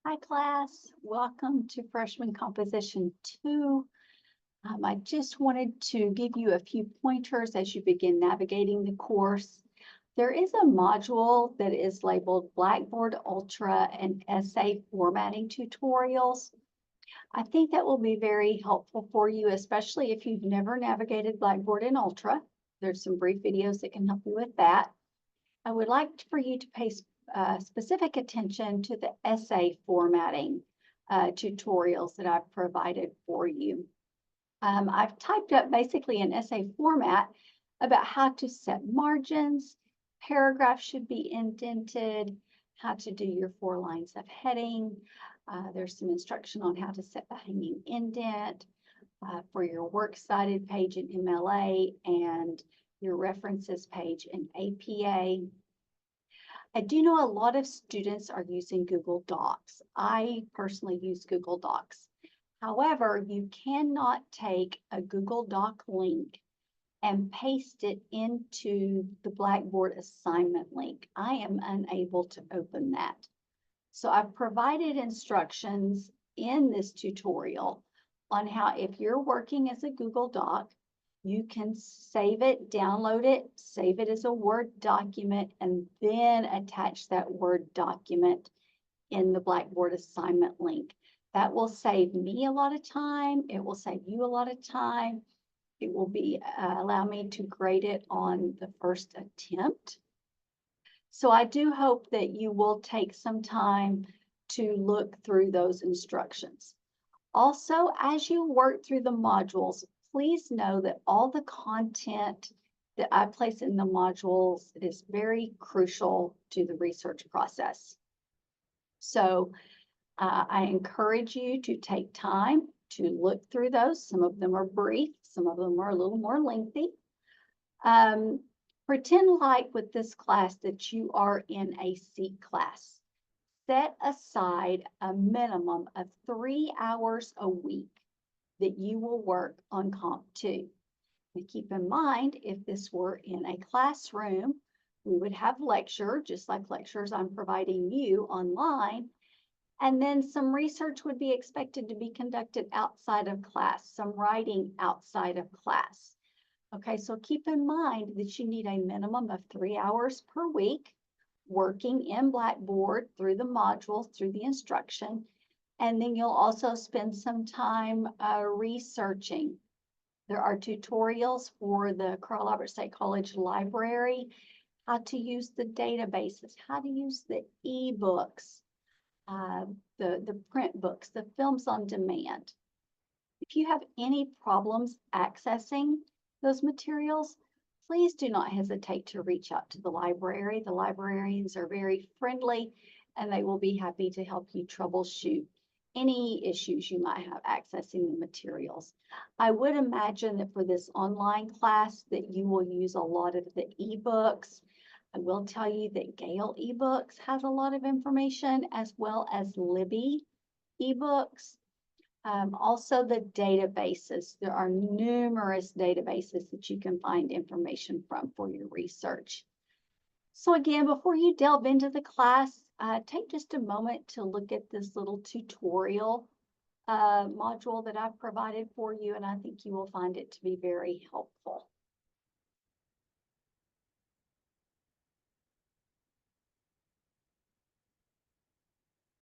Hi class, welcome to Freshman Composition 2. I just wanted to give you a few pointers as you begin navigating the course. There is a module that is labeled Blackboard Ultra and Essay Formatting Tutorials. I think that will be very helpful for you, especially if you've never navigated Blackboard in Ultra. There's some brief videos that can help you with that. I would like for you to pay specific attention to the essay formatting tutorials that I've provided for you. I've typed up basically an essay format about how to set margins, paragraphs should be indented, how to do your 4 lines of heading. There's some instruction on how to set the hanging indent for your works cited page in MLA and your references page in APA. I do know a lot of students are using Google Docs. I personally use Google Docs. However, you cannot take a Google Doc link and paste it into the Blackboard assignment link. I am unable to open that. So I've provided instructions in this tutorial on how, if you're working as a Google Doc, you can save it, download it, save it as a Word document, and then attach that Word document in the Blackboard assignment link. That will save me a lot of time. It will save you a lot of time. It will allow me to grade it on the first attempt. So I do hope that you will take some time to look through those instructions. Also, as you work through the modules, please know that all the content that I place in the modules is very crucial to the research process. So I encourage you to take time to look through those. Some of them are brief, some of them are a little more lengthy. Pretend like with this class that you are in a C class. Set aside a minimum of 3 hours a week that you will work on Comp 2. And keep in mind, if this were in a classroom, we would have lecture, just like lectures I'm providing you online, and then some research would be expected to be conducted outside of class, some writing outside of class. Okay, so keep in mind that you need a minimum of 3 hours per week working in Blackboard through the modules, through the instruction, and then you'll also spend some time researching. There are tutorials for the Carl Albert State College Library, how to use the databases, how to use the e-books, the print books, the films on demand. If you have any problems accessing those materials, please do not hesitate to reach out to the library. The librarians are very friendly and they will be happy to help you troubleshoot any issues you might have accessing the materials. I would imagine that for this online class that you will use a lot of the ebooks. I will tell you that Gale eBooks has a lot of information, as well as Libby ebooks. Also the databases. There are numerous databases that you can find information from for your research. So again, before you delve into the class, take just a moment to look at this little tutorial module that I've provided for you, and I think you will find it to be very helpful.